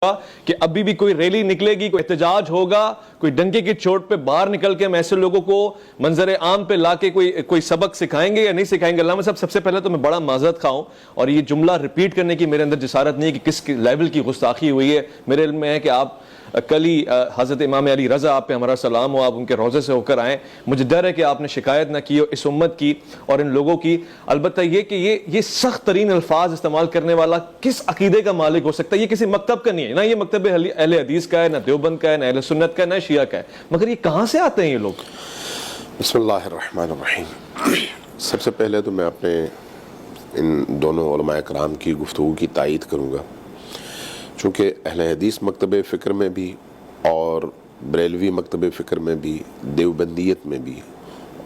کہ ابھی بھی کوئی ریلی نکلے گی، کوئی احتجاج ہوگا، کوئی ڈنکے کی چوٹ پہ باہر نکل کے ہم ایسے لوگوں کو منظر عام پہ لا کے کوئی سبق سکھائیں گے یا نہیں سکھائیں گے؟ علامہ صاحب، سب سے پہلے تو میں بڑا معذرت خواہ ہوں، اور یہ جملہ ریپیٹ کرنے کی میرے اندر جسارت نہیں ہے کہ کس لیول کی گستاخی ہوئی ہے۔ میرے علم میں ہے کہ آپ کل ہی حضرت امام علی رضا، آپ پہ ہمارا سلام ہو، آپ ان کے روضے سے ہو کر آئیں۔ مجھے ڈر ہے کہ آپ نے شکایت نہ کی ہو اس امت کی اور ان لوگوں کی۔ البتہ یہ کہ یہ سخت ترین الفاظ استعمال کرنے والا کس عقیدے کا مالک ہو سکتا ہے؟ یہ کسی مکتب کا نہیں ہے، نہ یہ مکتب اہل حدیث کا ہے، نہ دیوبند کا ہے، نہ اہل سنت کا ہے، نہ شیعہ کا ہے، مگر یہ کہاں سے آتے ہیں یہ لوگ؟ بسم اللہ الرحمن الرحیم۔ سب سے پہلے تو میں اپنے ان دونوں علماء کرام کی گفتگو کی تائید کروں گا، چونکہ اہل حدیث مکتب فکر میں بھی اور بریلوی مکتب فکر میں بھی، دیوبندیت میں بھی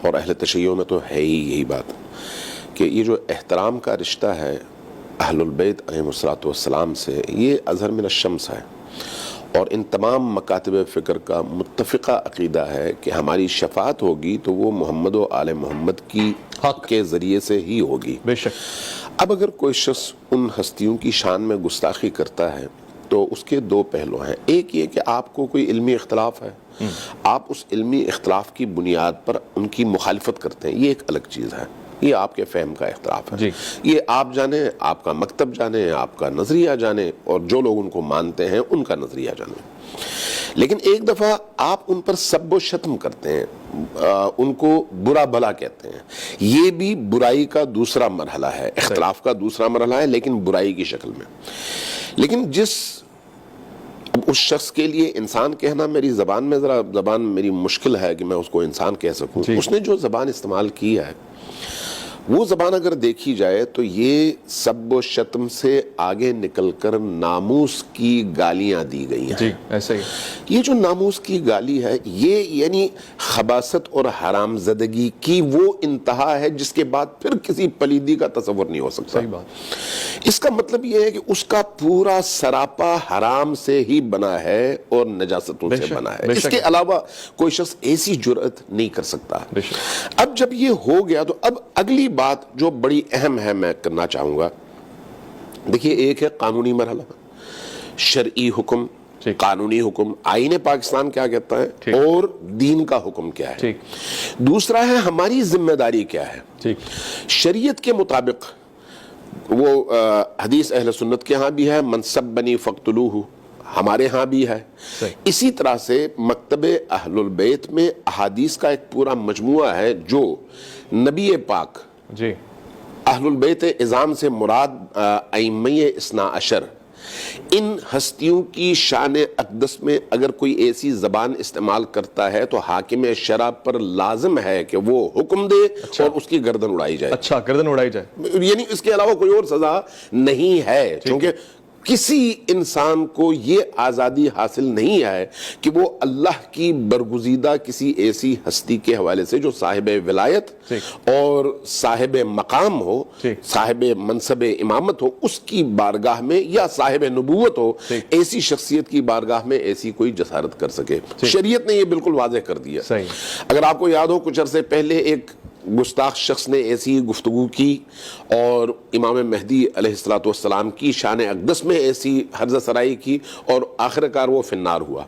اور اہل تشیع میں تو ہے ہی یہی بات کہ یہ جو احترام کا رشتہ ہے اہل البیت علیہم السلام سے، یہ اظہر من الشمس ہے، اور ان تمام مکاتب فکر کا متفقہ عقیدہ ہے کہ ہماری شفاعت ہوگی تو وہ محمد و آل محمد کی حق کے ذریعے سے ہی ہوگی۔ بے شک۔ اب اگر کوئی شخص ان ہستیوں کی شان میں گستاخی کرتا ہے تو اس کے دو پہلو ہیں۔ ایک یہ کہ آپ کو کوئی علمی اختلاف ہے، آپ اس علمی اختلاف کی بنیاد پر ان کی مخالفت کرتے ہیں، یہ ایک الگ چیز ہے، یہ آپ کے فہم کا اختلاف ہے، یہ آپ جانیں، آپ کا مکتب جانیں، آپ کا نظریہ جانیں، اور جو لوگ ان کو مانتے ہیں ان کا نظریہ جانیں۔ لیکن ایک دفعہ آپ ان پر سب و شتم کرتے ہیں، ان کو برا بھلا کہتے ہیں، یہ بھی برائی کا دوسرا مرحلہ ہے، اختلاف کا دوسرا مرحلہ ہے، لیکن برائی کی شکل میں۔ لیکن اب اس شخص کے لیے انسان کہنا، میری زبان میں زبان میری مشکل ہے کہ میں اس کو انسان کہہ سکوں، اس نے جو زبان استعمال کی ہے وہ زبان اگر دیکھی جائے تو یہ سب و شتم سے آگے نکل کر ناموس کی گالیاں دی گئی ہیں۔ جی ایسا ہی۔ یہ جو ناموس کی گالی ہے، یہ یعنی خباثت اور حرام زدگی کی وہ انتہا ہے جس کے بعد پھر کسی پلیدی کا تصور نہیں ہو سکتا۔ صحیح بات۔ اس کا مطلب یہ ہے کہ اس کا پورا سراپا حرام سے ہی بنا ہے اور نجاستوں سے بنا ہے، اس کے علاوہ کوئی شخص ایسی جرأت نہیں کر سکتا۔ اب جب یہ ہو گیا تو اب اگلی بات جو بڑی اہم ہے میں کرنا چاہوں گا، دیکھیے، ایک ہے قانونی مرحلہ، شرعی حکم، قانونی حکم، آئین پاکستان کیا کہتا ہے اور دین کا حکم کیا ہے۔ دوسرا ہے ہماری ذمہ داری کیا ہے۔ شریعت کے مطابق وہ حدیث اہل سنت کے ہاں بھی ہے، من سبنی فاقتلوہ، ہمارے ہاں بھی ہے۔ اسی طرح سے مکتب اہل البیت میں احادیث کا ایک پورا مجموعہ ہے جو نبی پاک، اہل البیت اعظام سے مراد ائمہ اثنا عشر، ان ہستیوں کی شان اقدس میں اگر کوئی ایسی زبان استعمال کرتا ہے تو حاکم شرع پر لازم ہے کہ وہ حکم دے اور اس کی گردن اڑائی جائے۔ اچھا، گردن اڑائی جائے، یعنی اس کے علاوہ کوئی اور سزا نہیں ہے، کیونکہ کسی انسان کو یہ آزادی حاصل نہیں ہے کہ وہ اللہ کی برگزیدہ کسی ایسی ہستی کے حوالے سے جو صاحب ولایت اور صاحب مقام ہو، صاحب منصب امامت ہو، اس کی بارگاہ میں، یا صاحب نبوت ہو، ایسی شخصیت کی بارگاہ میں ایسی کوئی جسارت کر سکے۔ شریعت نے یہ بالکل واضح کر دیا۔ اگر آپ کو یاد ہو، کچھ عرصے پہلے ایک گستاخ شخص نے ایسی گفتگو کی اور امام مہدی علیہ السلام کی شان اقدس میں ایسی ہرزہ سرائی کی، اور آخرکار وہ فی النار ہوا۔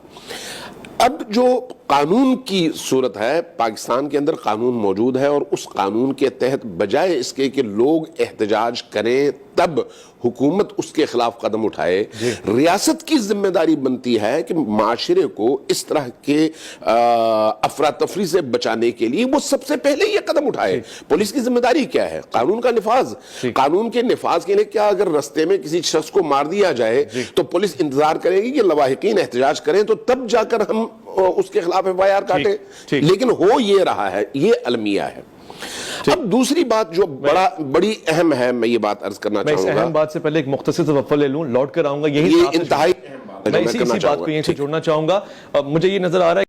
اب جو قانون کی صورت ہے، پاکستان کے اندر قانون موجود ہے، اور اس قانون کے تحت بجائے اس کے کہ لوگ احتجاج کریں تب حکومت اس کے خلاف قدم اٹھائے، ریاست کی ذمہ داری بنتی ہے کہ معاشرے کو اس طرح کے افراتفری سے بچانے کے لیے وہ سب سے پہلے یہ قدم اٹھائے۔ پولیس کی ذمہ داری کیا ہے؟ قانون کا نفاذ۔ قانون کے نفاذ کے لیے کیا اگر رستے میں کسی شخص کو مار دیا جائے تو پولیس انتظار کرے گی کہ لواحقین احتجاج کریں تو تب جا کر ہم اس کے خلاف FIR کاٹے؟ لیکن ہو یہ رہا ہے، یہ المیہ ہے۔ اب دوسری بات جو بڑی اہم ہے، میں یہ بات عرض کرنا چاہوں گا، میں اس اہم بات سے پہلے ایک مختصر سے وقفہ لے لوں، لوٹ کر آؤں گا، یہی انتہائی اہم بات ہے، میں اسی بات کو یہیں سے جوڑنا چاہوں گا۔ مجھے یہ نظر آ رہا ہے